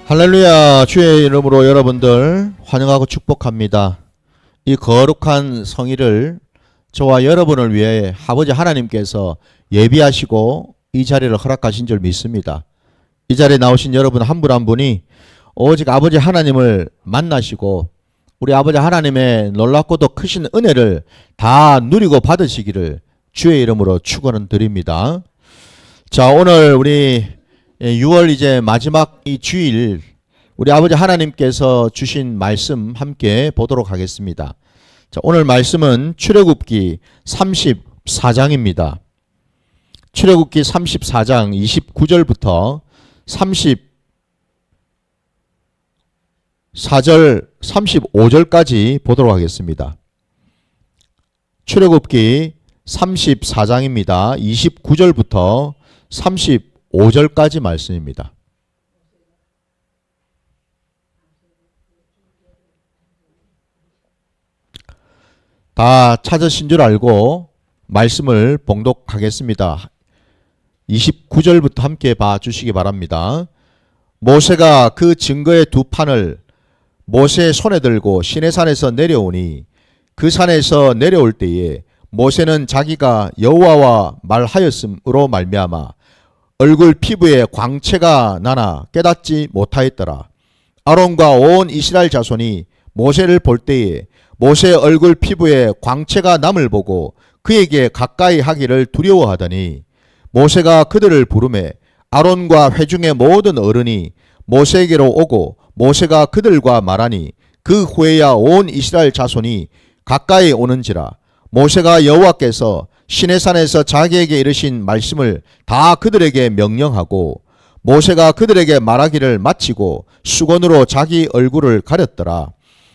할렐루야. 주의 이름으로 여러분들 환영하고 축복합니다. 이 거룩한 성일을 저와 여러분을 위해 아버지 하나님께서 예비하시고 이 자리를 허락하신 줄 믿습니다. 이 자리에 나오신 여러분 한 분 한 분이 오직 아버지 하나님을 만나시고 우리 아버지 하나님의 놀랍고도 크신 은혜를 다 누리고 받으시기를 주의 이름으로 축원을 드립니다. 자, 오늘 우리 6월 이제 마지막 이 주일 우리 아버지 하나님께서 주신 말씀 함께 보도록 하겠습니다. 자, 오늘 말씀은 출애굽기 34장입니다. 출애굽기 34장 29절부터 34절 35절까지 보도록 하겠습니다. 출애굽기 34장입니다. 29절부터 35절까지 말씀입니다. 다 찾으신 줄 알고 말씀을 봉독하겠습니다. 29절부터 함께 봐주시기 바랍니다. 모세가 그 증거의 두 판을 모세의 손에 들고 시내산에서 내려오니 그 산에서 내려올 때에 모세는 자기가 여호와와 말하였음으로 말미암아 얼굴 피부에 광채가 나나 깨닫지 못하였더라. 아론과 온 이스라엘 자손이 모세를 볼 때에 모세의 얼굴 피부에 광채가 남을 보고 그에게 가까이 하기를 두려워하더니 모세가 그들을 부르매 아론과 회중의 모든 어른이 모세에게로 오고 모세가 그들과 말하니 그 후에야 온 이스라엘 자손이 가까이 오는지라. 모세가 여호와께서 시내산에서 자기에게 이르신 말씀을 다 그들에게 명령하고 모세가 그들에게 말하기를 마치고 수건으로 자기 얼굴을 가렸더라.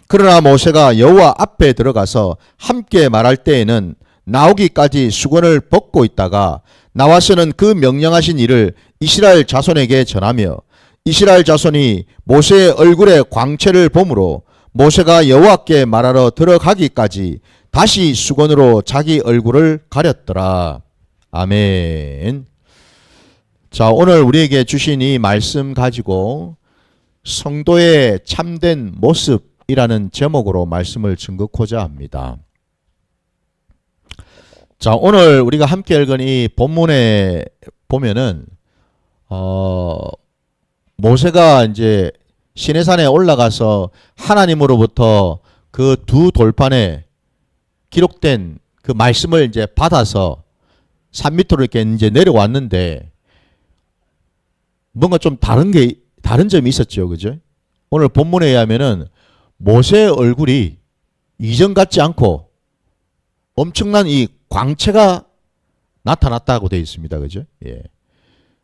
그러나 모세가 여호와 앞에 들어가서 함께 말할 때에는 나오기까지 수건을 벗고 있다가 나와서는 그 명령하신 일을 이스라엘 자손에게 전하며 이스라엘 자손이 모세의 얼굴에 광채를 보므로 모세가 여호와께 말하러 들어가기까지 다시 수건으로 자기 얼굴을 가렸더라. 아멘. 자, 오늘 우리에게 주신 이 말씀 가지고 성도의 참된 모습이라는 제목으로 말씀을 증거코자 합니다. 자, 오늘 우리가 함께 읽은 이 본문에 보면은 모세가 이제 시내산에 올라가서 하나님으로부터 그 두 돌판에 기록된 그 말씀을 이제 받아서 산 밑으로 이렇게 이제 내려왔는데 뭔가 좀 다른 점이 있었죠. 그죠? 오늘 본문에 의하면은 모세의 얼굴이 이전 같지 않고 엄청난 이 광채가 나타났다고 되어 있습니다. 그죠? 예.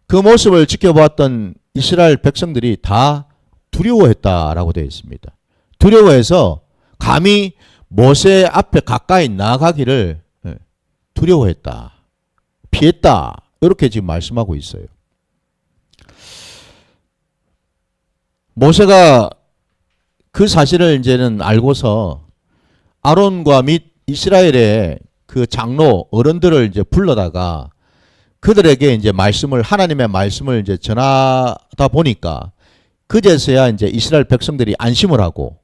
그 모습을 지켜보았던 이스라엘 백성들이 다 두려워했다라고 되어 있습니다. 두려워해서 감히 모세 앞에 가까이 나가기를 두려워했다. 피했다. 이렇게 지금 말씀하고 있어요. 모세가 그 사실을 이제는 알고서 아론과 및 이스라엘의 그 장로 어른들을 이제 불러다가 그들에게 이제 하나님의 말씀을 이제 전하다 보니까 그제서야 이제 이스라엘 백성들이 안심을 하고,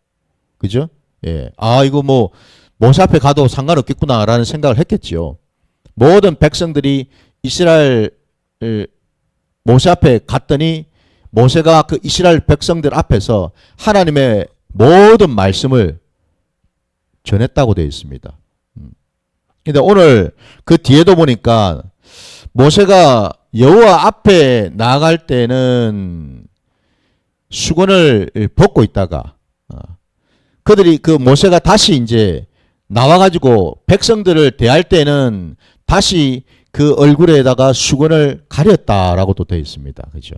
그죠? 예. 아, 이거 뭐 모세 앞에 가도 상관없겠구나라는 생각을 했겠지요. 모든 백성들이 이스라엘 모세 앞에 갔더니 모세가 그 이스라엘 백성들 앞에서 하나님의 모든 말씀을 전했다고 되어 있습니다. 근데 오늘 그 뒤에도 보니까 모세가 여호와 앞에 나아갈 때는 수건을 벗고 있다가 그들이 그 모세가 다시 이제 나와가지고 백성들을 대할 때는 다시 그 얼굴에다가 수건을 가렸다라고도 되어 있습니다. 그죠?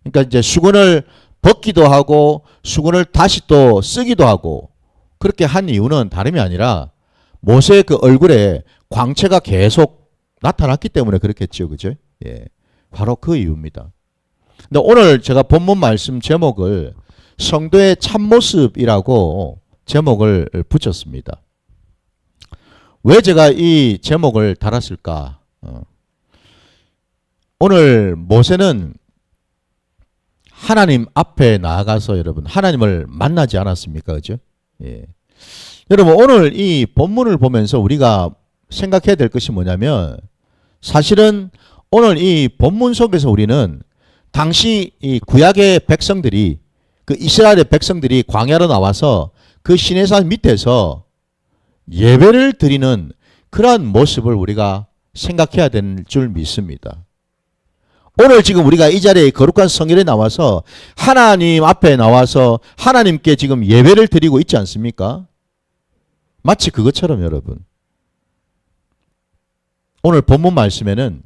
그러니까 이제 수건을 벗기도 하고 수건을 다시 또 쓰기도 하고 그렇게 한 이유는 다름이 아니라 모세의 그 얼굴에 광채가 계속 나타났기 때문에 그렇겠죠. 그죠? 예. 바로 그 이유입니다. 근데 오늘 제가 본문 말씀 제목을 성도의 참모습이라고 제목을 붙였습니다. 왜 제가 이 제목을 달았을까? 오늘 모세는 하나님 앞에 나아가서 여러분 하나님을 만나지 않았습니까? 그죠? 예. 여러분 오늘 이 본문을 보면서 우리가 생각해야 될 것이 뭐냐면 사실은 오늘 이 본문 속에서 우리는 당시 이 구약의 백성들이 그 이스라엘의 백성들이 광야로 나와서 그 시내산 밑에서 예배를 드리는 그러한 모습을 우리가 생각해야 될 줄 믿습니다. 오늘 지금 우리가 이 자리에 거룩한 성전에 나와서 하나님 앞에 나와서 하나님께 지금 예배를 드리고 있지 않습니까? 마치 그것처럼 여러분 오늘 본문 말씀에는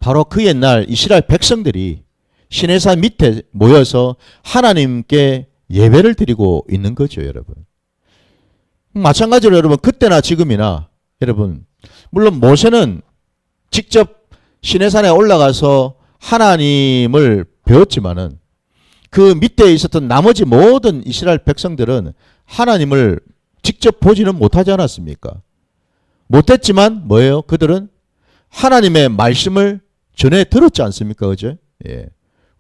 바로 그 옛날 이스라엘 백성들이 시내산 밑에 모여서 하나님께 예배를 드리고 있는 거죠, 여러분. 마찬가지로 여러분 그때나 지금이나 여러분 물론 모세는 직접 시내산에 올라가서 하나님을 배웠지만은 그 밑에 있었던 나머지 모든 이스라엘 백성들은 하나님을 직접 보지는 못하지 않았습니까? 못했지만 뭐예요? 그들은 하나님의 말씀을 전해 들었지 않습니까? 그죠? 예.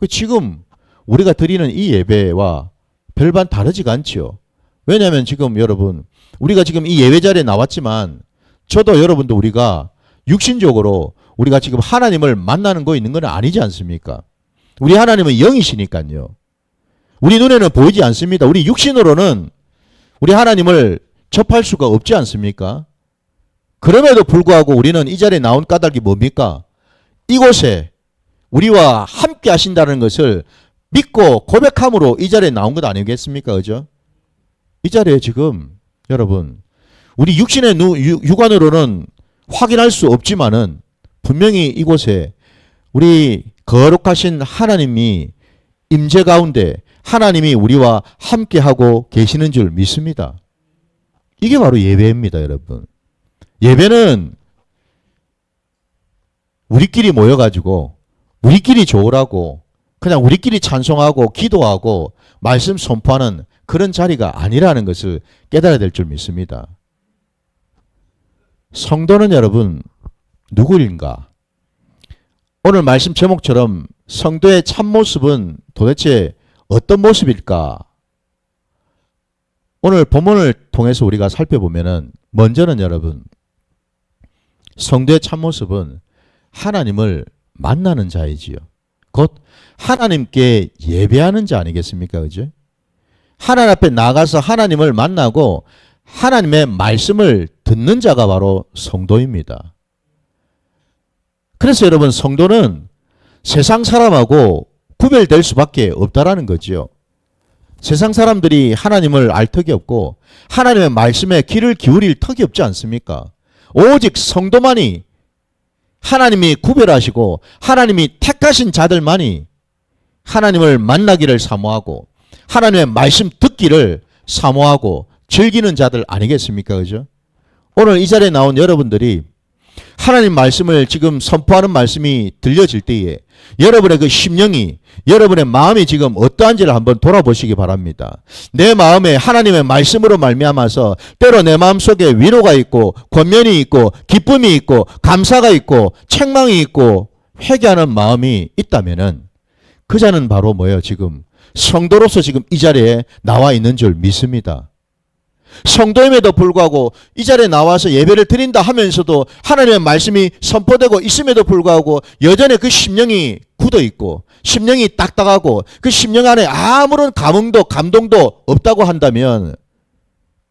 지금 우리가 드리는 이 예배와 별반 다르지가 않지요. 왜냐하면 지금 여러분 우리가 지금 이 예배 자리에 나왔지만 저도 여러분도 우리가 육신적으로 우리가 지금 하나님을 만나는 거 있는 건 아니지 않습니까? 우리 하나님은 영이시니까요. 우리 눈에는 보이지 않습니다. 우리 육신으로는 우리 하나님을 접할 수가 없지 않습니까? 그럼에도 불구하고 우리는 이 자리에 나온 까닭이 뭡니까? 이곳에 우리와 함께 하신다는 것을 믿고 고백함으로 이 자리에 나온 것 아니겠습니까? 그죠? 이 자리에 지금 여러분 우리 육신의 육안으로는 확인할 수 없지만은 분명히 이곳에 우리 거룩하신 하나님이 임재 가운데 하나님이 우리와 함께하고 계시는 줄 믿습니다. 이게 바로 예배입니다, 여러분. 예배는 우리끼리 모여가지고 우리끼리 좋으라고 그냥 우리끼리 찬송하고 기도하고 말씀 선포하는 그런 자리가 아니라는 것을 깨달아야 될 줄 믿습니다. 성도는 여러분 누구인가? 오늘 말씀 제목처럼 성도의 참모습은 도대체 어떤 모습일까? 오늘 본문을 통해서 우리가 살펴보면은 먼저는 여러분 성도의 참모습은 하나님을 만나는 자이지요. 곧 하나님께 예배하는 자 아니겠습니까? 그죠? 하나님 앞에 나가서 하나님을 만나고 하나님의 말씀을 듣는 자가 바로 성도입니다. 그래서 여러분 성도는 세상 사람하고 구별될 수밖에 없다라는 거죠. 세상 사람들이 하나님을 알 턱이 없고 하나님의 말씀에 귀를 기울일 턱이 없지 않습니까? 오직 성도만이 하나님이 구별하시고 하나님이 택하신 자들만이 하나님을 만나기를 사모하고 하나님의 말씀 듣기를 사모하고 즐기는 자들 아니겠습니까? 그죠? 오늘 이 자리에 나온 여러분들이 하나님 말씀을 지금 선포하는 말씀이 들려질 때에 여러분의 그 심령이 여러분의 마음이 지금 어떠한지를 한번 돌아보시기 바랍니다. 내 마음에 하나님의 말씀으로 말미암아서 때로 내 마음속에 위로가 있고 권면이 있고 기쁨이 있고 감사가 있고 책망이 있고 회개하는 마음이 있다면은 그 자는 바로 뭐예요? 지금 성도로서 지금 이 자리에 나와 있는 줄 믿습니다. 성도임에도 불구하고 이 자리에 나와서 예배를 드린다 하면서도 하나님의 말씀이 선포되고 있음에도 불구하고 여전히 그 심령이 굳어 있고 심령이 딱딱하고 그 심령 안에 아무런 감흥도 감동도 없다고 한다면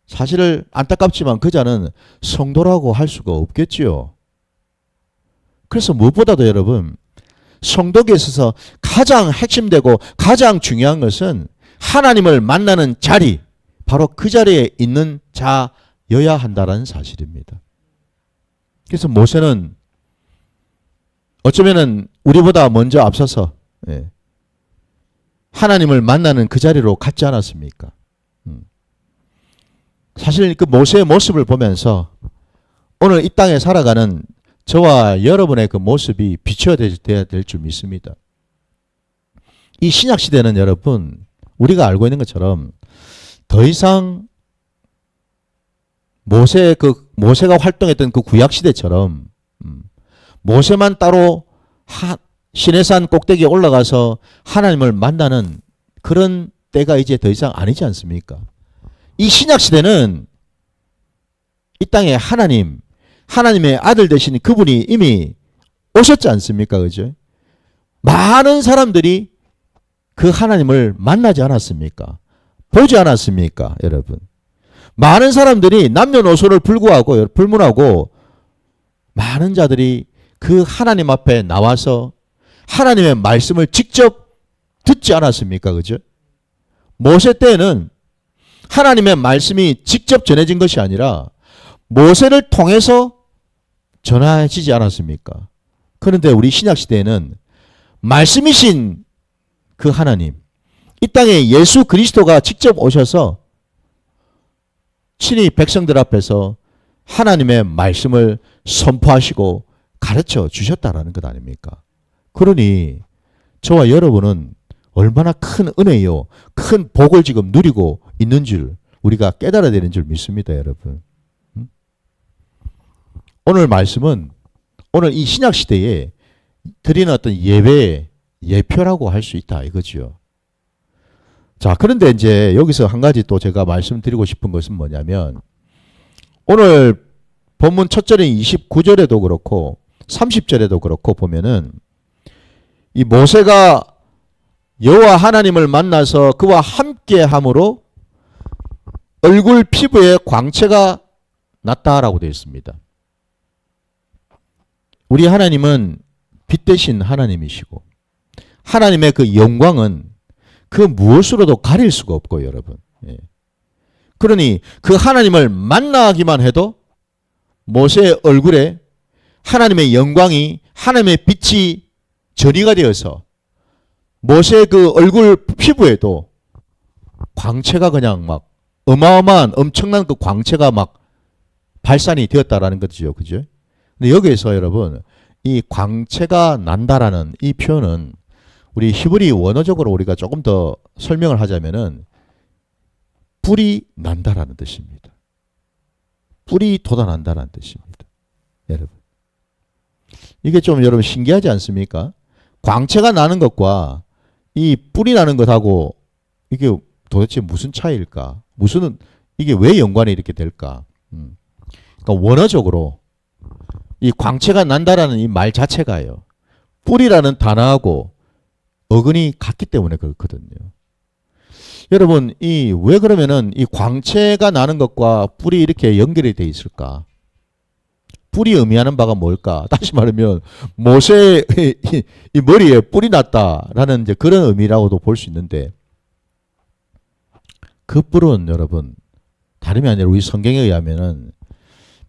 사실 안타깝지만 그 자는 성도라고 할 수가 없겠지요. 그래서 무엇보다도 여러분 성도에 있어서 가장 핵심되고 가장 중요한 것은 하나님을 만나는 자리 바로 그 자리에 있는 자여야 한다는 사실입니다. 그래서 모세는 어쩌면은 우리보다 먼저 앞서서 하나님을 만나는 그 자리로 갔지 않았습니까? 사실 그 모세의 모습을 보면서 오늘 이 땅에 살아가는 저와 여러분의 그 모습이 비춰야 될 줄 믿습니다. 이 신약 시대는 여러분 우리가 알고 있는 것처럼 더 이상 모세가 활동했던 그 구약 시대처럼 모세만 따로 시내산 꼭대기에 올라가서 하나님을 만나는 그런 때가 이제 더 이상 아니지 않습니까? 이 신약 시대는 이 땅에 하나님의 아들 되신 그분이 이미 오셨지 않습니까? 그죠? 많은 사람들이 그 하나님을 만나지 않았습니까? 보지 않았습니까? 여러분. 많은 사람들이 남녀노소를 불문하고 많은 자들이 그 하나님 앞에 나와서 하나님의 말씀을 직접 듣지 않았습니까? 그죠? 모세 때는 하나님의 말씀이 직접 전해진 것이 아니라 모세를 통해서 전해지지 않았습니까? 그런데 우리 신약 시대에는 말씀이신 그 하나님, 이 땅에 예수 그리스도가 직접 오셔서 친히 백성들 앞에서 하나님의 말씀을 선포하시고 가르쳐 주셨다라는 것 아닙니까? 그러니 저와 여러분은 얼마나 큰 은혜요, 큰 복을 지금 누리고 있는 줄 우리가 깨달아야 되는 줄 믿습니다, 여러분. 오늘 말씀은 오늘 이 신약 시대에 드리는 어떤 예배의 예표라고 할 수 있다 이거죠. 자, 그런데 이제 여기서 한 가지 또 제가 말씀드리고 싶은 것은 뭐냐면 오늘 본문 첫 절인 29절에도 그렇고 30절에도 그렇고 보면은 이 모세가 여호와 하나님을 만나서 그와 함께함으로 얼굴 피부에 광채가 났다라고 되어 있습니다. 우리 하나님은 빛 대신 하나님이시고 하나님의 그 영광은 그 무엇으로도 가릴 수가 없고 여러분. 예. 그러니 그 하나님을 만나기만 해도 모세의 얼굴에 하나님의 영광이 하나님의 빛이 전이가 되어서 모세의 그 얼굴 피부에도 광채가 그냥 막 어마어마한 엄청난 그 광채가 막 발산이 되었다라는 거죠. 그죠? 근데 여기에서 여러분 이 광채가 난다라는 이 표현은 우리 히브리 원어적으로 우리가 조금 더 설명을 하자면은 뿔이 난다라는 뜻입니다. 뿔이 돋아난다라는 뜻입니다. 여러분. 이게 좀 여러분 신기하지 않습니까? 광채가 나는 것과 이 뿔이 나는 것하고 이게 도대체 무슨 차이일까? 이게 왜 연관이 이렇게 될까? 그러니까 원어적으로 이 광채가 난다라는 이 말 자체가요. 뿔이라는 단어하고 어근이 같기 때문에 그렇거든요. 여러분, 왜 그러면은 이 광채가 나는 것과 뿔이 이렇게 연결이 돼 있을까? 뿔이 의미하는 바가 뭘까? 다시 말하면 모세의 이 머리에 뿔이 났다라는 이제 그런 의미라고도 볼 수 있는데 그 뿔은 여러분 다름이 아니라 우리 성경에 의하면은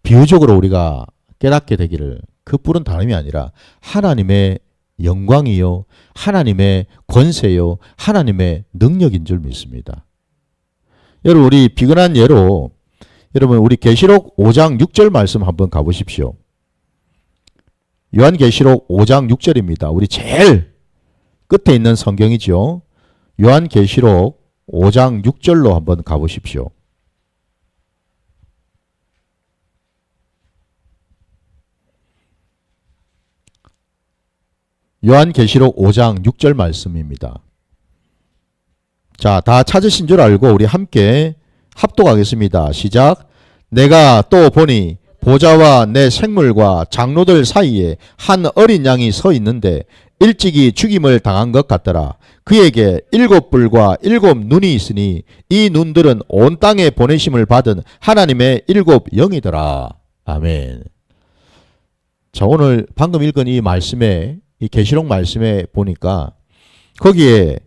비유적으로 우리가 깨닫게 되기를 그 뿔은 다름이 아니라 하나님의 영광이요, 하나님의 권세요, 하나님의 능력인 줄 믿습니다. 여러분 우리 비근한 예로 여러분 우리 계시록 5장 6절 말씀 한번 가보십시오. 요한계시록 5장 6절입니다. 우리 제일 끝에 있는 성경이죠. 요한계시록 5장 6절로 한번 가보십시오. 요한계시록 5장 6절 말씀입니다. 자, 다 찾으신 줄 알고 우리 함께 합독하겠습니다. 시작. 내가 또 보니 보좌와 내 생물과 장로들 사이에 한 어린 양이 서 있는데 일찍이 죽임을 당한 것 같더라. 그에게 7뿔과 7눈이 있으니 이 눈들은 온 땅에 보내심을 받은 하나님의 7영이더라. 아멘. 자, 오늘 방금 읽은 이 말씀에 이 계시록 말씀에 보니까 거기에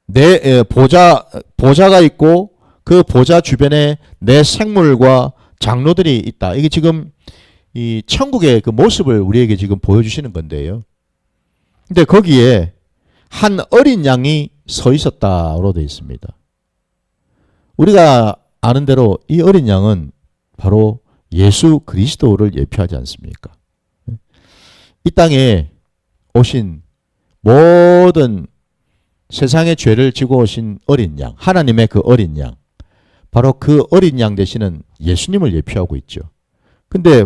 내 보좌가 있고 그 보좌 주변에 내 생물과 장로들이 있다. 이게 지금 이 천국의 그 모습을 우리에게 지금 보여주시는 건데요. 근데 거기에 한 어린 양이 서 있었다로 되어 있습니다. 우리가 아는 대로 이 어린 양은 바로 예수 그리스도를 예표하지 않습니까? 이 땅에 오신 모든 세상의 죄를 지고 오신 어린 양, 하나님의 그 어린 양, 바로 그 어린 양 되시는 예수님을 예표하고 있죠. 근데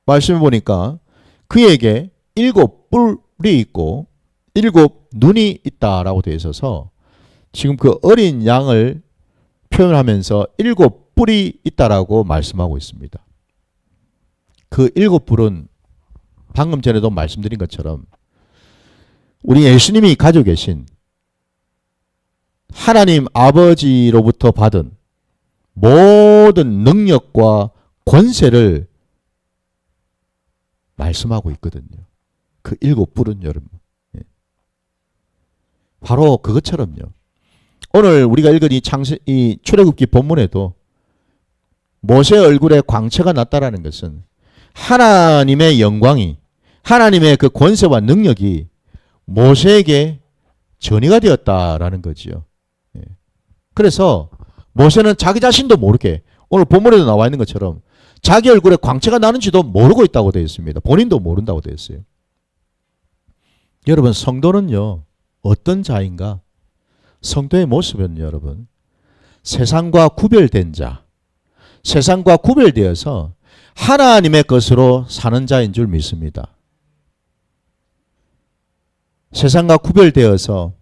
말씀을 보니까 그에게 7뿔이 있고 일곱 눈이 있다라고 되어 있어서 지금 그 어린 양을 표현하면서 일곱 뿔이 있다라고 말씀하고 있습니다. 그 일곱 뿔은 방금 전에도 말씀드린 것처럼 우리 예수님이 가지고 계신 하나님 아버지로부터 받은 모든 능력과 권세를 말씀하고 있거든요. 그 일곱 뿔은 여러분. 바로 그것처럼요. 오늘 우리가 읽은 이 출애굽기 본문에도 모세 얼굴에 광채가 났다라는 것은 하나님의 영광이, 하나님의 그 권세와 능력이 모세에게 전이가 되었다라는 거지요. 그래서 모세는 자기 자신도 모르게 오늘 본문에도 나와 있는 것처럼 자기 얼굴에 광채가 나는지도 모르고 있다고 되어 있습니다. 본인도 모른다고 되어 있어요. 여러분, 성도는요 어떤 자인가? 성도의 모습은 여러분 세상과 구별된 자, 세상과 구별되어서 하나님의 것으로 사는 자인 줄 믿습니다. 세상과 구별되어서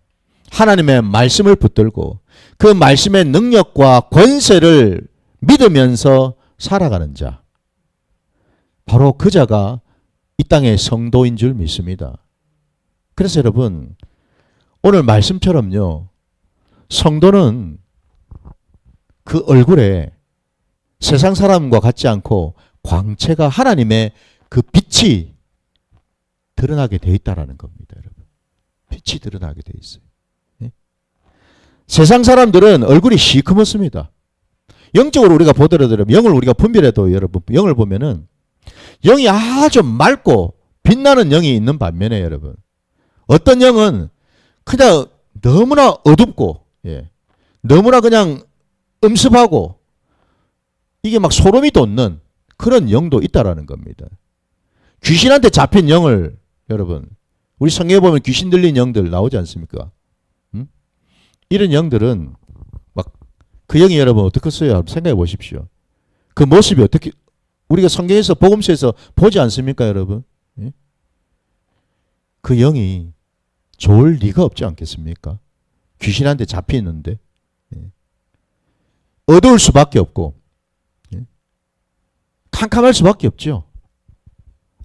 하나님의 말씀을 붙들고 그 말씀의 능력과 권세를 믿으면서 살아가는 자, 바로 그 자가 이 땅의 성도인 줄 믿습니다. 그래서 여러분, 오늘 말씀처럼요, 성도는 그 얼굴에 세상 사람과 같지 않고 광채가, 하나님의 그 빛이 드러나게 돼 있다라는 겁니다, 여러분. 빛이 드러나게 돼 있어요. 네? 세상 사람들은 얼굴이 시커멓습니다. 영적으로 우리가 보더라도, 영을 우리가 분별해도 여러분, 영을 보면은 영이 아주 맑고 빛나는 영이 있는 반면에 여러분, 어떤 영은 그냥 너무나 어둡고, 너무나 그냥 음습하고 이게 막 소름이 돋는 그런 영도 있다라는 겁니다. 귀신한테 잡힌 영을 여러분, 우리 성경에 보면 귀신 들린 영들 나오지 않습니까? 이런 영들은 막 그 영이 여러분 어떻겠어요? 생각해 보십시오. 그 모습이 어떻게, 우리가 성경에서 복음서에서 보지 않습니까, 여러분? 그 영이 좋을 리가 없지 않겠습니까? 귀신한테 잡히는데 어두울 수밖에 없고 캄캄할 수밖에 없죠.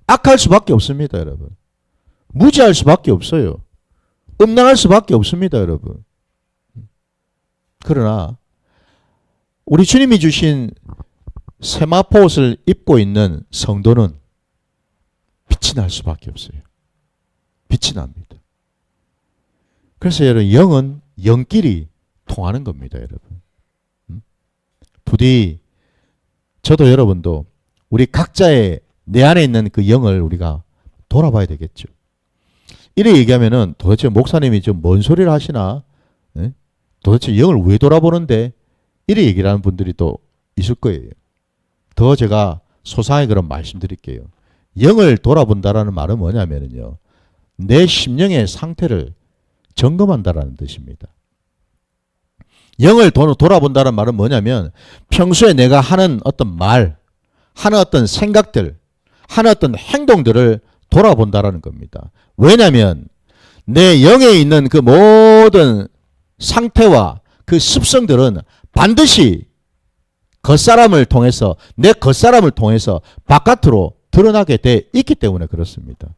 악할 수밖에 없습니다, 여러분. 무지할 수밖에 없어요. 음란할 수밖에 없습니다, 여러분. 그러나 우리 주님이 주신 세마포 옷을 입고 있는 성도는 빛이 날 수밖에 없어요. 빛이 납니다. 그래서 여러분, 영은 영끼리 통하는 겁니다, 여러분. 부디 저도 여러분도 우리 각자의 내 안에 있는 그 영을 우리가 돌아봐야 되겠죠. 이래 얘기하면은 도대체 목사님이 좀 뭔 소리를 하시나? 도대체 영을 왜 돌아보는데? 이래 얘기를 하는 분들이 또 있을 거예요. 더 제가 소상하게 그런 말씀드릴게요. 영을 돌아본다라는 말은 뭐냐면요, 내 심령의 상태를 점검한다라는 뜻입니다. 영을 돌아본다는 말은 뭐냐면 평소에 내가 하는 어떤 말, 하는 어떤 생각들, 하는 어떤 행동들을 돌아본다라는 겁니다. 왜냐하면 내 영에 있는 그 모든 상태와 그 습성들은 반드시 겉사람을 통해서, 내 겉사람을 통해서 바깥으로 드러나게 돼 있기 때문에 그렇습니다.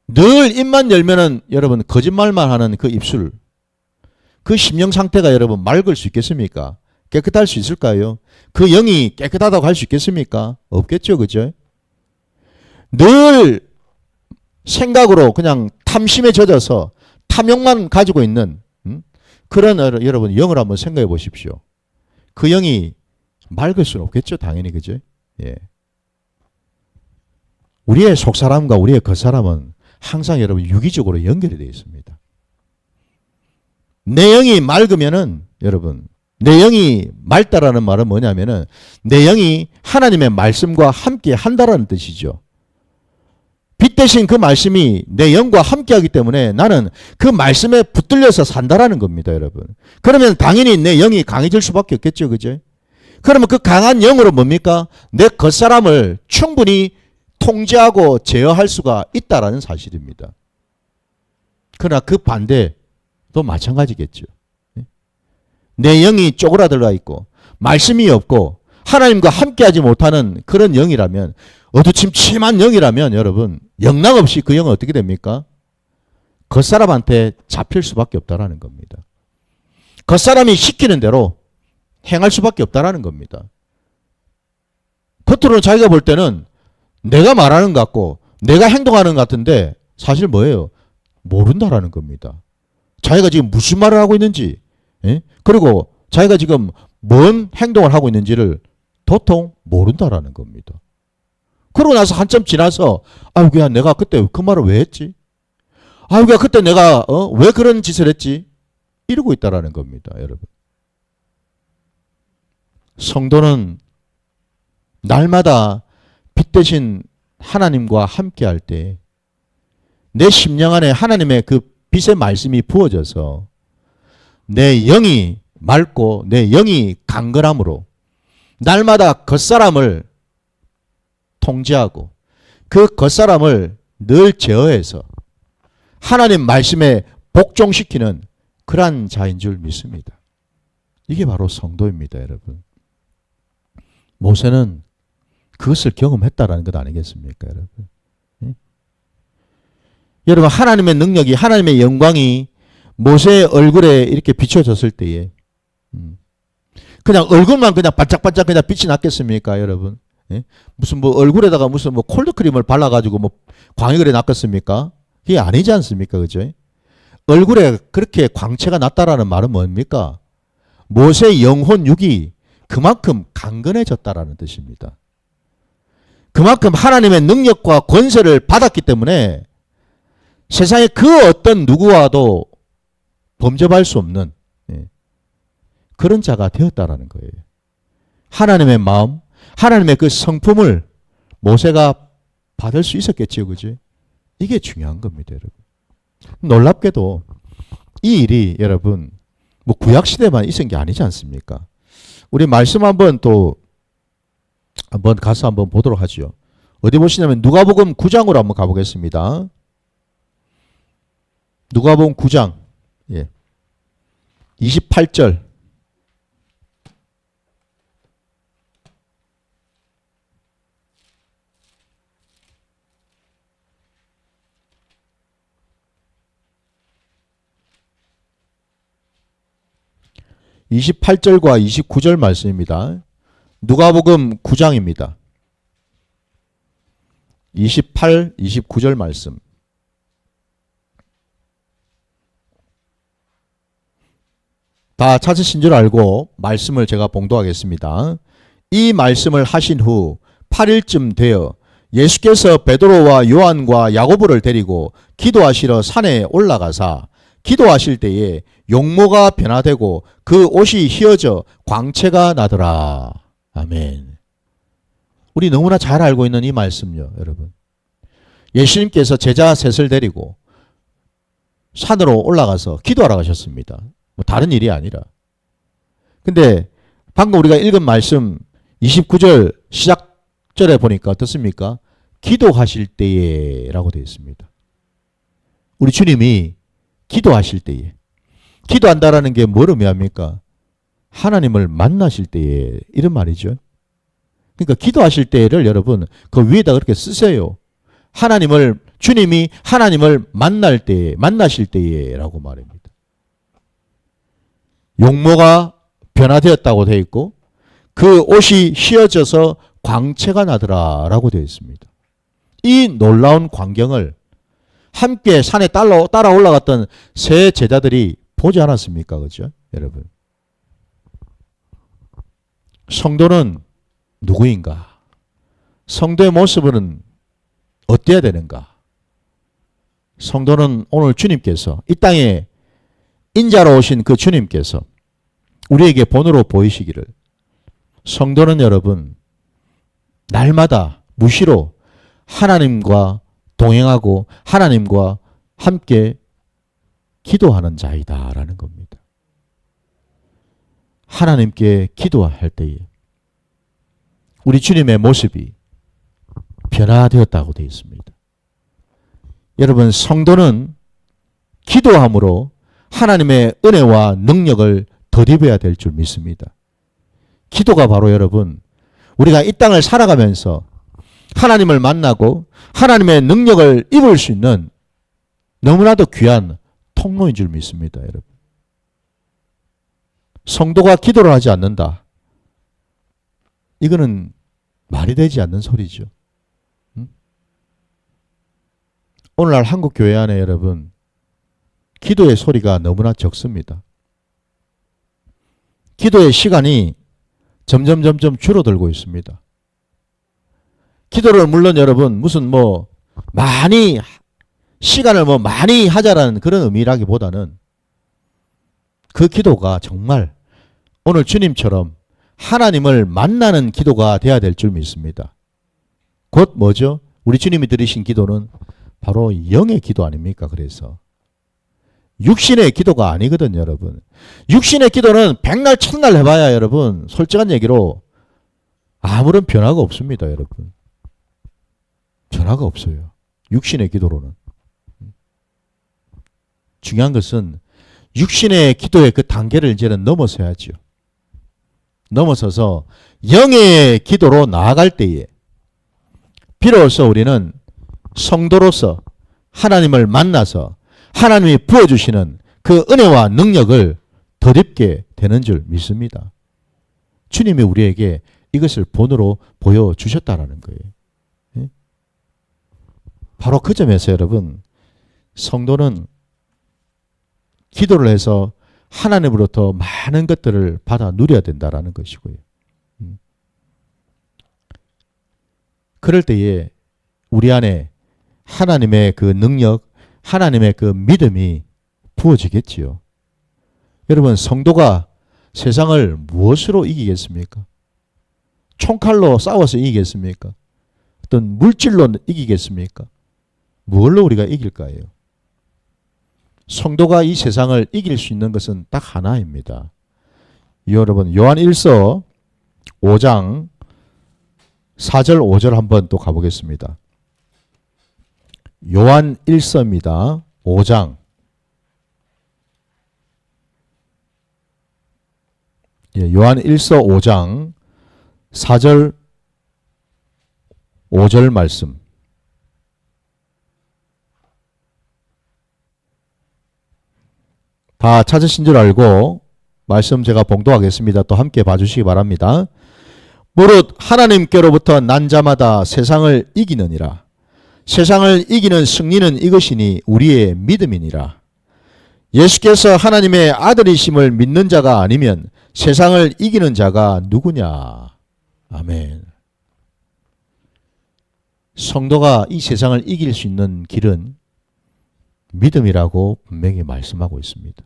늘 입만 열면은 여러분 거짓말만 하는 그 입술, 그 심령 상태가 여러분 맑을 수 있겠습니까? 깨끗할 수 있을까요? 그 영이 깨끗하다고 할 수 있겠습니까? 없겠죠, 그죠? 늘 생각으로 그냥 탐심에 젖어서 탐욕만 가지고 있는 그런 여러분 영을 한번 생각해 보십시오. 그 영이 맑을 수는 없겠죠, 당연히, 그죠? 예. 우리의 속사람과 우리의 겉사람은 항상 여러분 유기적으로 연결이 되어 있습니다. 내 영이 맑으면은 여러분, 내 영이 맑다라는 말은 뭐냐면은 내 영이 하나님의 말씀과 함께 한다라는 뜻이죠. 빛 대신 그 말씀이 내 영과 함께하기 때문에 나는 그 말씀에 붙들려서 산다라는 겁니다, 여러분. 그러면 당연히 내 영이 강해질 수밖에 없겠죠, 그죠? 그러면 그 강한 영으로 뭡니까? 내 겉사람을 충분히 통제하고 제어할 수가 있다라는 사실입니다. 그러나 그 반대도 마찬가지겠죠. 내 영이 쪼그라들어 있고 말씀이 없고 하나님과 함께하지 못하는 그런 영이라면, 어두침침한 영이라면 여러분, 영락없이 그 영은 어떻게 됩니까? 겉사람한테 잡힐 수밖에 없다라는 겁니다. 겉사람이 시키는 대로 행할 수밖에 없다라는 겁니다. 겉으로는 자기가 볼 때는 내가 말하는 것 같고 내가 행동하는 것 같은데 사실 뭐예요? 모른다라는 겁니다. 자기가 지금 무슨 말을 하고 있는지, 그리고 자기가 지금 뭔 행동을 하고 있는지를 도통 모른다라는 겁니다. 그러고 나서 한참 지나서 아이고야, 내가 그때 그 말을 왜 했지? 아이고야, 그때 내가 왜 그런 짓을 했지? 이러고 있다라는 겁니다, 여러분. 성도는 날마다 빛 대신 하나님과 함께할 때 내 심령 안에 하나님의 그 빛의 말씀이 부어져서 내 영이 맑고 내 영이 강건함으로 날마다 겉사람을 통제하고 그 겉사람을 늘 제어해서 하나님 말씀에 복종시키는 그러한 자인 줄 믿습니다. 이게 바로 성도입니다, 여러분. 모세는 그것을 경험했다라는 것 아니겠습니까, 여러분? 여러분, 하나님의 능력이, 하나님의 영광이 모세의 얼굴에 이렇게 비춰졌을 때에 그냥 얼굴만 그냥 반짝반짝 그냥 빛이 났겠습니까, 여러분? 무슨 뭐 얼굴에다가 무슨 뭐 콜드크림을 발라가지고 뭐 광이 났겠습니까? 그게 아니지 않습니까, 그죠? 얼굴에 그렇게 광채가 났다라는 말은 뭡니까? 모세의 영혼 육이 그만큼 강건해졌다라는 뜻입니다. 그만큼 하나님의 능력과 권세를 받았기 때문에 세상에 그 어떤 누구와도 범접할 수 없는 그런 자가 되었다라는 거예요. 하나님의 마음, 하나님의 그 성품을 모세가 받을 수 있었겠지요, 그지? 이게 중요한 겁니다, 여러분. 놀랍게도 이 일이 여러분 뭐 구약 시대만 있은 게 아니지 않습니까? 우리 말씀 한번 가서 한번 보도록 하죠. 어디 보시냐면 누가복음 9장으로 한번 가보겠습니다. 누가복음 9장 28절. (28절과 29절) 말씀입니다. 누가복음 9장입니다. 28, 29절 말씀. 다 찾으신 줄 알고 말씀을 제가 봉독하겠습니다. 이 말씀을 하신 후 8일쯤 되어 예수께서 베드로와 요한과 야고보를 데리고 기도하시러 산에 올라가사 기도하실 때에 용모가 변화되고 그 옷이 휘어져 광채가 나더라. 아멘. 우리 너무나 잘 알고 있는 이 말씀요, 여러분. 예수님께서 제자 셋을 데리고 산으로 올라가서 기도하러 가셨습니다. 뭐 다른 일이 아니라. 근데 방금 우리가 읽은 말씀 29절 시작절에 보니까 어떻습니까? 기도하실 때에 라고 되어 있습니다. 우리 주님이 기도하실 때에. 기도한다라는 게 뭘 의미합니까? 하나님을 만나실 때에, 이런 말이죠. 그러니까 기도하실 때를 여러분 그 위에다 그렇게 쓰세요. 주님이 하나님을 만나실 때에 라고 말합니다. 용모가 변화되었다고 되어 있고 그 옷이 휘어져서 광채가 나더라 라고 되어 있습니다. 이 놀라운 광경을 함께 산에 따라 올라갔던 세 제자들이 보지 않았습니까? 그죠? 여러분. 성도는 누구인가? 성도의 모습은 어때야 되는가? 성도는 오늘 주님께서 이 땅에 인자로 오신 그 주님께서 우리에게 본으로 보이시기를, 성도는 여러분 날마다 무시로 하나님과 동행하고 하나님과 함께 기도하는 자이다라는 겁니다. 하나님께 기도할 때에 우리 주님의 모습이 변화되었다고 되어 있습니다. 여러분, 성도는 기도함으로 하나님의 은혜와 능력을 덧입어야 될 줄 믿습니다. 기도가 바로 여러분, 우리가 이 땅을 살아가면서 하나님을 만나고 하나님의 능력을 입을 수 있는 너무나도 귀한 통로인 줄 믿습니다, 여러분. 성도가 기도를 하지 않는다. 이거는 말이 되지 않는 소리죠. 오늘날 한국 교회 안에 여러분, 기도의 소리가 너무나 적습니다. 기도의 시간이 점점 줄어들고 있습니다. 기도를 물론 여러분 무슨 많이 시간을 많이 하자라는 그런 의미라기보다는 그 기도가 정말 오늘 주님처럼 하나님을 만나는 기도가 돼야 될 줄 믿습니다. 곧 뭐죠? 우리 주님이 드리신 기도는 바로 영의 기도 아닙니까? 그래서 육신의 기도가 아니거든요, 여러분. 육신의 기도는 백날 천날 해봐야 여러분 솔직한 얘기로 아무런 변화가 없습니다, 여러분. 변화가 없어요. 육신의 기도로는. 중요한 것은 육신의 기도의 그 단계를 이제는 넘어서야죠. 넘어서서 영의 기도로 나아갈 때에 비로소 우리는 성도로서 하나님을 만나서 하나님이 부어주시는 그 은혜와 능력을 덧입게 되는 줄 믿습니다. 주님이 우리에게 이것을 본으로 보여주셨다라는 거예요. 바로 그 점에서 여러분, 성도는 기도를 해서 하나님으로부터 많은 것들을 받아 누려야 된다라는 것이고요. 그럴 때에 우리 안에 하나님의 그 능력, 하나님의 그 믿음이 부어지겠지요. 여러분, 성도가 세상을 무엇으로 이기겠습니까? 총칼로 싸워서 이기겠습니까? 어떤 물질로 이기겠습니까? 무엇로 우리가 이길까요? 성도가 이 세상을 이길 수 있는 것은 딱 하나입니다. 여러분, 요한 1서 5장 4절 5절 한번 또 가보겠습니다. 요한 1서입니다. 5장. 요한 1서 5장 4절 5절 말씀. 다 찾으신 줄 알고 말씀 제가 봉독하겠습니다. 또 함께 봐주시기 바랍니다. 무릇 하나님께로부터 난 자마다 세상을 이기느니라. 세상을 이기는 승리는 이것이니 우리의 믿음이니라. 예수께서 하나님의 아들이심을 믿는 자가 아니면 세상을 이기는 자가 누구냐. 아멘. 성도가 이 세상을 이길 수 있는 길은 믿음이라고 분명히 말씀하고 있습니다.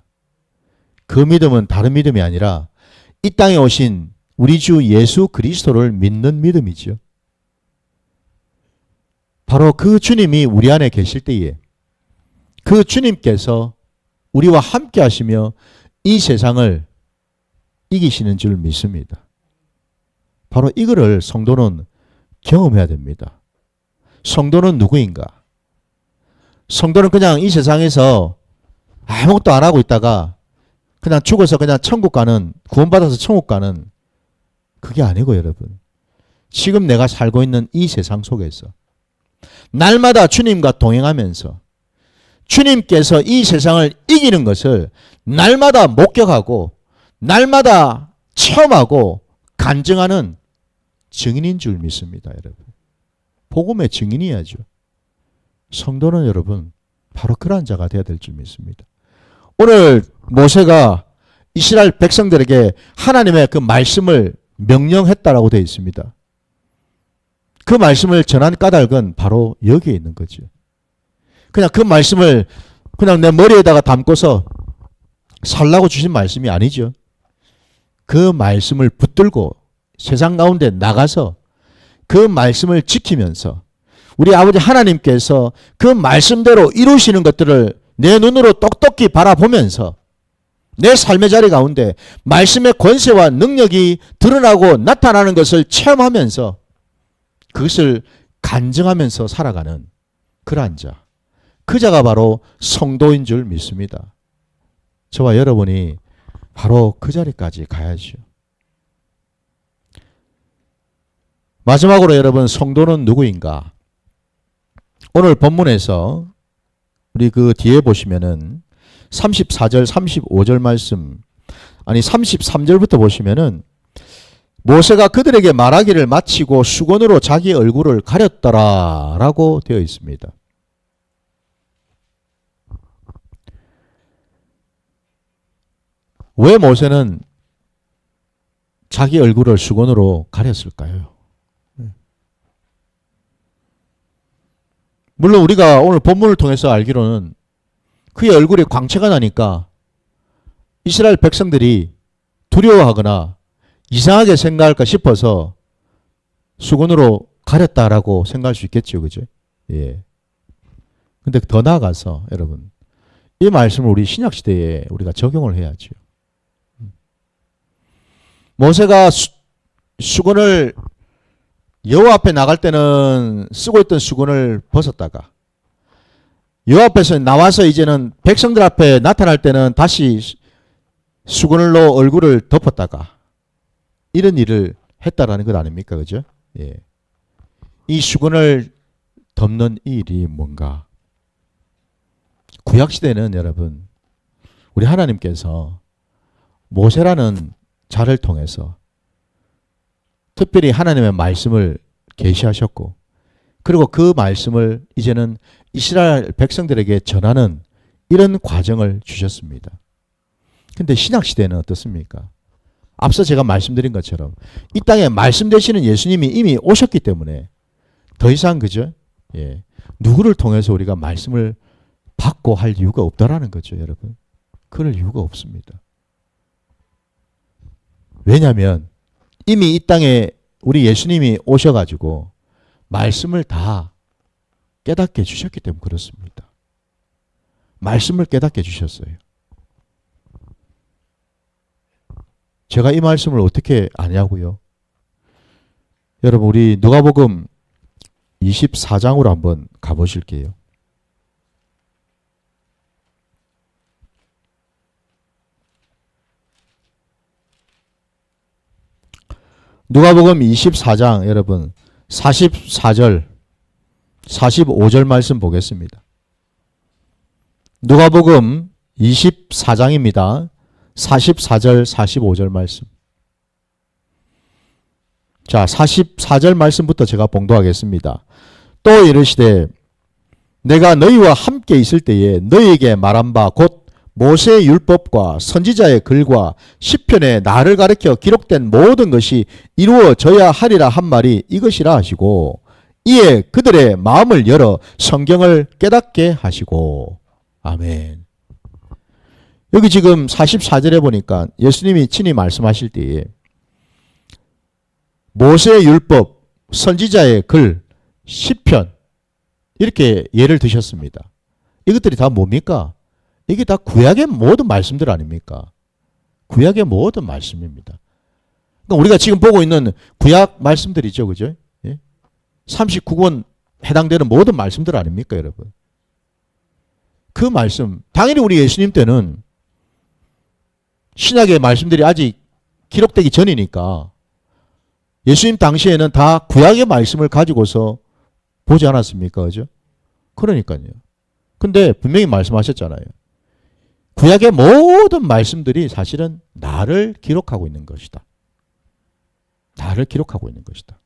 그 믿음은 다른 믿음이 아니라 이 땅에 오신 우리 주 예수 그리스도를 믿는 믿음이죠. 바로 그 주님이 우리 안에 계실 때에 그 주님께서 우리와 함께 하시며 이 세상을 이기시는 줄 믿습니다. 바로 이거를 성도는 경험해야 됩니다. 성도는 누구인가? 성도는 그냥 이 세상에서 아무것도 안 하고 있다가 그냥 죽어서 그냥 천국 가는, 구원받아서 천국 가는, 그게 아니고 여러분, 지금 내가 살고 있는 이 세상 속에서 날마다 주님과 동행하면서 주님께서 이 세상을 이기는 것을 날마다 목격하고 날마다 체험하고 간증하는 증인인 줄 믿습니다, 여러분. 복음의 증인이야죠. 성도는 여러분 바로 그러한 자가 되어야 될 줄 믿습니다. 오늘 모세가 이스라엘 백성들에게 하나님의 그 말씀을 명령했다라고 되어 있습니다. 그 말씀을 전한 까닭은 바로 여기에 있는 거죠. 그냥 그 말씀을 그냥 내 머리에다가 담고서 살라고 주신 말씀이 아니죠. 그 말씀을 붙들고 세상 가운데 나가서 그 말씀을 지키면서 우리 아버지 하나님께서 그 말씀대로 이루시는 것들을 내 눈으로 똑똑히 바라보면서 내 삶의 자리 가운데 말씀의 권세와 능력이 드러나고 나타나는 것을 체험하면서 그것을 간증하면서 살아가는 그러한 자. 그 자가 바로 성도인 줄 믿습니다. 저와 여러분이 바로 그 자리까지 가야죠. 마지막으로 여러분, 성도는 누구인가? 오늘 본문에서 우리 그 뒤에 보시면은 34절, 35절 말씀, 아니 33절부터 보시면은 모세가 그들에게 말하기를 마치고 수건으로 자기 얼굴을 가렸더라 라고 되어 있습니다. 왜 모세는 자기 얼굴을 수건으로 가렸을까요? 물론 우리가 오늘 본문을 통해서 알기로는 그의 얼굴에 광채가 나니까 이스라엘 백성들이 두려워하거나 이상하게 생각할까 싶어서 수건으로 가렸다라고 생각할 수 있겠죠. 그죠? 예. 근데 더 나아가서 여러분, 이 말씀을 우리 신약시대에 우리가 적용을 해야죠. 모세가 수건을 여호와 앞에 나갈 때는 쓰고 있던 수건을 벗었다가 여호와 앞에서 나와서 이제는 백성들 앞에 나타날 때는 다시 수건으로 얼굴을 덮었다가 이런 일을 했다라는 것 아닙니까? 그죠? 예. 이 수건을 덮는 이 일이 뭔가? 구약시대는 여러분, 우리 하나님께서 모세라는 자를 통해서 특별히 하나님의 말씀을 계시하셨고, 그리고 그 말씀을 이제는 이스라엘 백성들에게 전하는 이런 과정을 주셨습니다. 근데 신약시대는 어떻습니까? 앞서 제가 말씀드린 것처럼 이 땅에 말씀 되시는 예수님이 이미 오셨기 때문에 더 이상 그죠? 예. 누구를 통해서 우리가 말씀을 받고 할 이유가 없다라는 거죠, 여러분. 그럴 이유가 없습니다. 왜냐하면 이미 이 땅에 우리 예수님이 오셔가지고 말씀을 다 깨닫게 해주셨기 때문에 그렇습니다. 말씀을 깨닫게 해주셨어요. 제가 이 말씀을 어떻게 아냐고요? 여러분, 우리 누가복음 24장으로 한번 가보실게요. 누가복음 24장 여러분 44절 45절 말씀 보겠습니다. 누가복음 24장입니다. 44절 45절 말씀. 자, 44절 말씀부터 제가 봉독하겠습니다. 또 이르시되 내가 너희와 함께 있을 때에 너희에게 말한 바 곧 모세의 율법과 선지자의 글과 시편에 나를 가리켜 기록된 모든 것이 이루어져야 하리라 한 말이 이것이라 하시고 이에 그들의 마음을 열어 성경을 깨닫게 하시고. 아멘. 여기 지금 44절에 보니까 예수님이 친히 말씀하실 때에 모세의 율법, 선지자의 글, 시편 이렇게 예를 드셨습니다. 이것들이 다 뭡니까? 이게 다 구약의 모든 말씀들 아닙니까? 구약의 모든 말씀입니다. 그러니까 우리가 지금 보고 있는 구약 말씀들이죠. 그죠? 예? 39권 해당되는 모든 말씀들 아닙니까, 여러분? 그 말씀, 당연히 우리 예수님 때는 신약의 말씀들이 아직 기록되기 전이니까 예수님 당시에는 다 구약의 말씀을 가지고서 보지 않았습니까? 그죠? 그러니까요. 근데 분명히 말씀하셨잖아요. 구약의 모든 말씀들이 사실은 나를 기록하고 있는 것이다. 나를 기록하고 있는 것이다.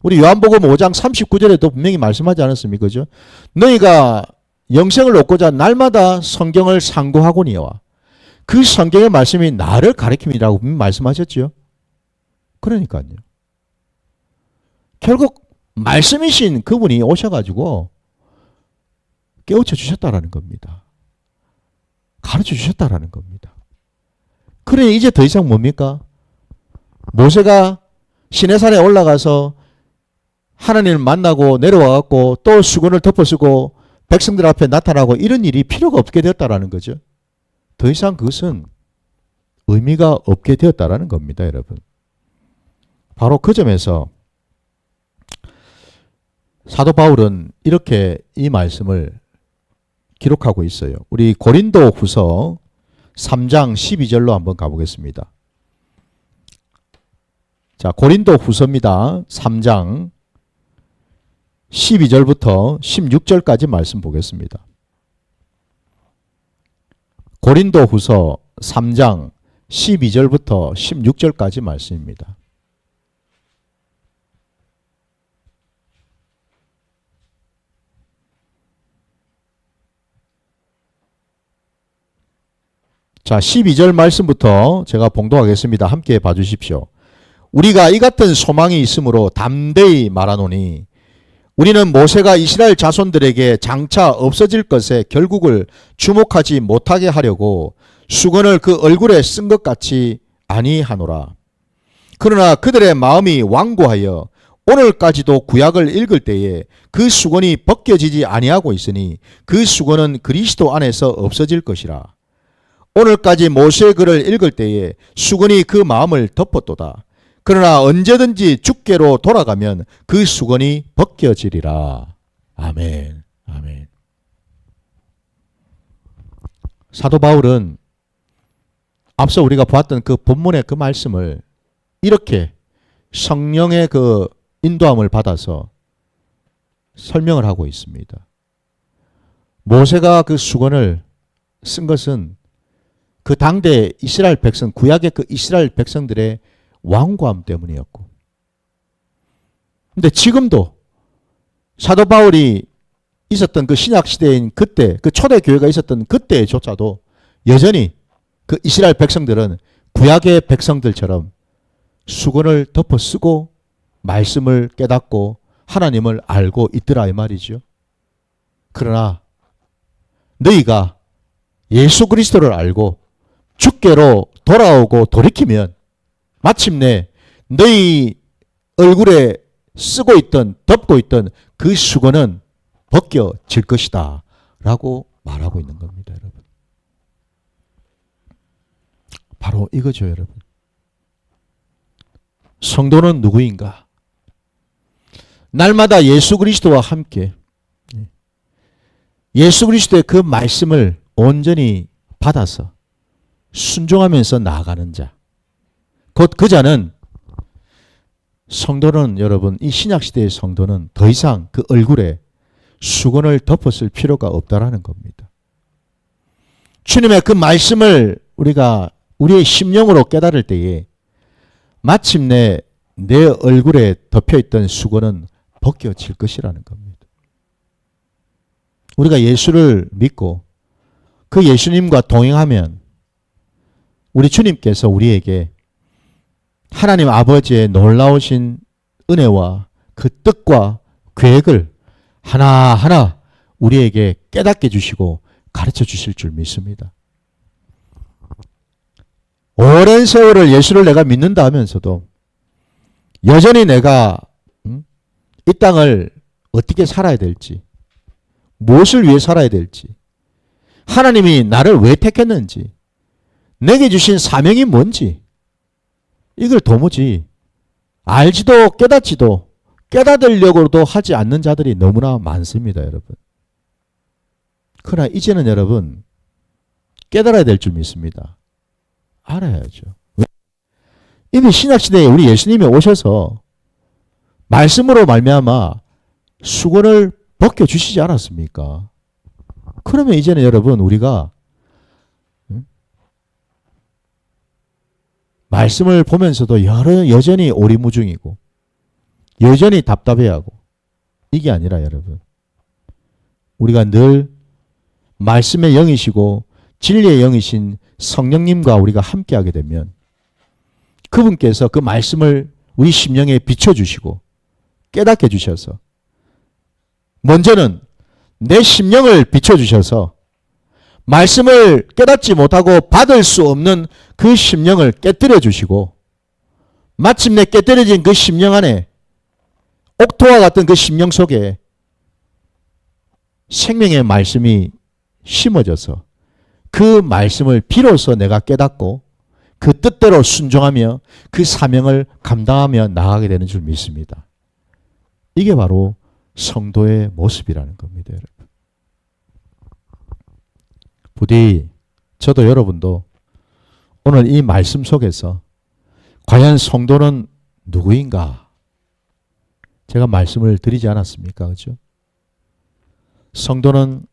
우리 요한복음 5장 39절에도 분명히 말씀하지 않았습니까? 그죠? 너희가 영생을 얻고자 날마다 성경을 상고하거니와 그 성경의 말씀이 나를 가리킴이라고 분명히 말씀하셨죠. 그러니까요. 결국 말씀이신 그분이 오셔가지고 깨우쳐 주셨다라는 겁니다. 가르쳐 주셨다라는 겁니다. 그래 이제 더 이상 뭡니까? 모세가 시내산에 올라가서 하나님을 만나고 내려와갖고 또 수건을 덮어쓰고 백성들 앞에 나타나고 이런 일이 필요가 없게 되었다라는 거죠. 더 이상 그것은 의미가 없게 되었다라는 겁니다, 여러분. 바로 그 점에서 사도 바울은 이렇게 이 말씀을 기록하고 있어요. 우리 고린도 후서 3장 12절로 한번 가보겠습니다. 자, 고린도 후서입니다. 3장 12절부터 16절까지 말씀 보겠습니다. 고린도 후서 3장 12절부터 16절까지 말씀입니다. 자, 12절 말씀부터 제가 봉독하겠습니다. 함께 봐주십시오. 우리가 이 같은 소망이 있으므로 담대히 말하노니 우리는 모세가 이스라엘 자손들에게 장차 없어질 것에 결국을 주목하지 못하게 하려고 수건을 그 얼굴에 쓴 것 같이 아니하노라. 그러나 그들의 마음이 완고하여 오늘까지도 구약을 읽을 때에 그 수건이 벗겨지지 아니하고 있으니 그 수건은 그리스도 안에서 없어질 것이라. 오늘까지 모세의 글을 읽을 때에 수건이 그 마음을 덮었도다. 그러나 언제든지 주께로 돌아가면 그 수건이 벗겨지리라. 아멘. 아멘. 사도 바울은 앞서 우리가 보았던 그 본문의 그 말씀을 이렇게 성령의 그 인도함을 받아서 설명을 하고 있습니다. 모세가 그 수건을 쓴 것은 그 당대 이스라엘 백성, 구약의 그 이스라엘 백성들의 완고함 때문이었고, 근데 지금도 사도 바울이 있었던 그 신약 시대인 그때, 그 초대 교회가 있었던 그때조차도 여전히 그 이스라엘 백성들은 구약의 백성들처럼 수건을 덮어 쓰고 말씀을 깨닫고 하나님을 알고 있더라 이 말이죠. 그러나 너희가 예수 그리스도를 알고 주께로 돌아오고 돌이키면 마침내 너희 얼굴에 쓰고 있던 덮고 있던 그 수건은 벗겨질 것이다 라고 말하고 있는 겁니다. 여러분, 바로 이거죠. 여러분, 성도는 누구인가? 날마다 예수 그리스도와 함께 예수 그리스도의 그 말씀을 온전히 받아서 순종하면서 나아가는 자, 곧 그 자는, 성도는 여러분, 이 신약시대의 성도는 더 이상 그 얼굴에 수건을 덮었을 필요가 없다라는 겁니다. 주님의 그 말씀을 우리가 우리의 심령으로 깨달을 때에 마침내 내 얼굴에 덮여있던 수건은 벗겨질 것이라는 겁니다. 우리가 예수를 믿고 그 예수님과 동행하면 우리 주님께서 우리에게 하나님 아버지의 놀라우신 은혜와 그 뜻과 계획을 하나하나 우리에게 깨닫게 해주시고 가르쳐 주실 줄 믿습니다. 오랜 세월을 예수를 내가 믿는다 하면서도 여전히 내가 이 땅을 어떻게 살아야 될지, 무엇을 위해 살아야 될지, 하나님이 나를 왜 택했는지, 내게 주신 사명이 뭔지, 이걸 도무지 알지도 깨닫지도 깨닫으려고도 하지 않는 자들이 너무나 많습니다. 여러분, 그러나 이제는 여러분 깨달아야 될 줄 믿습니다. 알아야죠. 이미 신약시대에 우리 예수님이 오셔서 말씀으로 말미암아 수건을 벗겨주시지 않았습니까? 그러면 이제는 여러분 우리가 말씀을 보면서도 여전히 오리무중이고 여전히 답답해하고 이게 아니라 여러분, 우리가 늘 말씀의 영이시고 진리의 영이신 성령님과 우리가 함께하게 되면 그분께서 그 말씀을 우리 심령에 비춰주시고 깨닫게 해주셔서, 먼저는 내 심령을 비춰주셔서 말씀을 깨닫지 못하고 받을 수 없는 그 심령을 깨뜨려 주시고, 마침내 깨뜨려진 그 심령 안에, 옥토와 같은 그 심령 속에 생명의 말씀이 심어져서 그 말씀을 비로소 내가 깨닫고 그 뜻대로 순종하며 그 사명을 감당하며 나아가게 되는 줄 믿습니다. 이게 바로 성도의 모습이라는 겁니다, 여러분. 부디 저도 여러분도 오늘 이 말씀 속에서 과연 성도는 누구인가? 제가 말씀을 드리지 않았습니까? 그죠? 성도는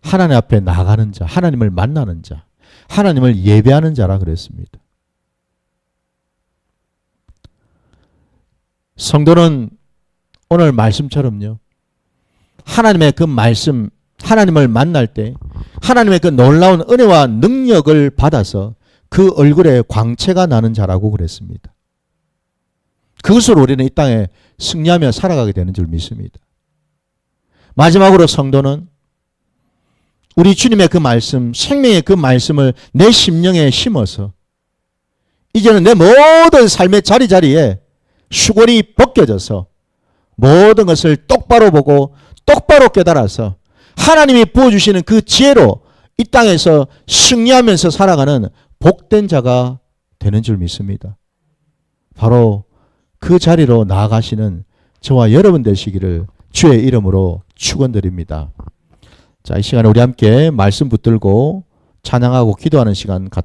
하나님 앞에 나가는 자, 하나님을 만나는 자, 하나님을 예배하는 자라 그랬습니다. 성도는 오늘 말씀처럼요, 하나님의 그 말씀, 하나님을 만날 때 하나님의 그 놀라운 은혜와 능력을 받아서 그 얼굴에 광채가 나는 자라고 그랬습니다. 그것으로 우리는 이 땅에 승리하며 살아가게 되는 줄 믿습니다. 마지막으로 성도는 우리 주님의 그 말씀, 생명의 그 말씀을 내 심령에 심어서 이제는 내 모든 삶의 자리자리에 수건이 벗겨져서 모든 것을 똑바로 보고 똑바로 깨달아서 하나님이 부어주시는 그 지혜로 이 땅에서 승리하면서 살아가는 복된 자가 되는 줄 믿습니다. 바로 그 자리로 나아가시는 저와 여러분 되시기를 주의 이름으로 축원드립니다. 자, 이 시간에 우리 함께 말씀 붙들고 찬양하고 기도하는 시간 갖도록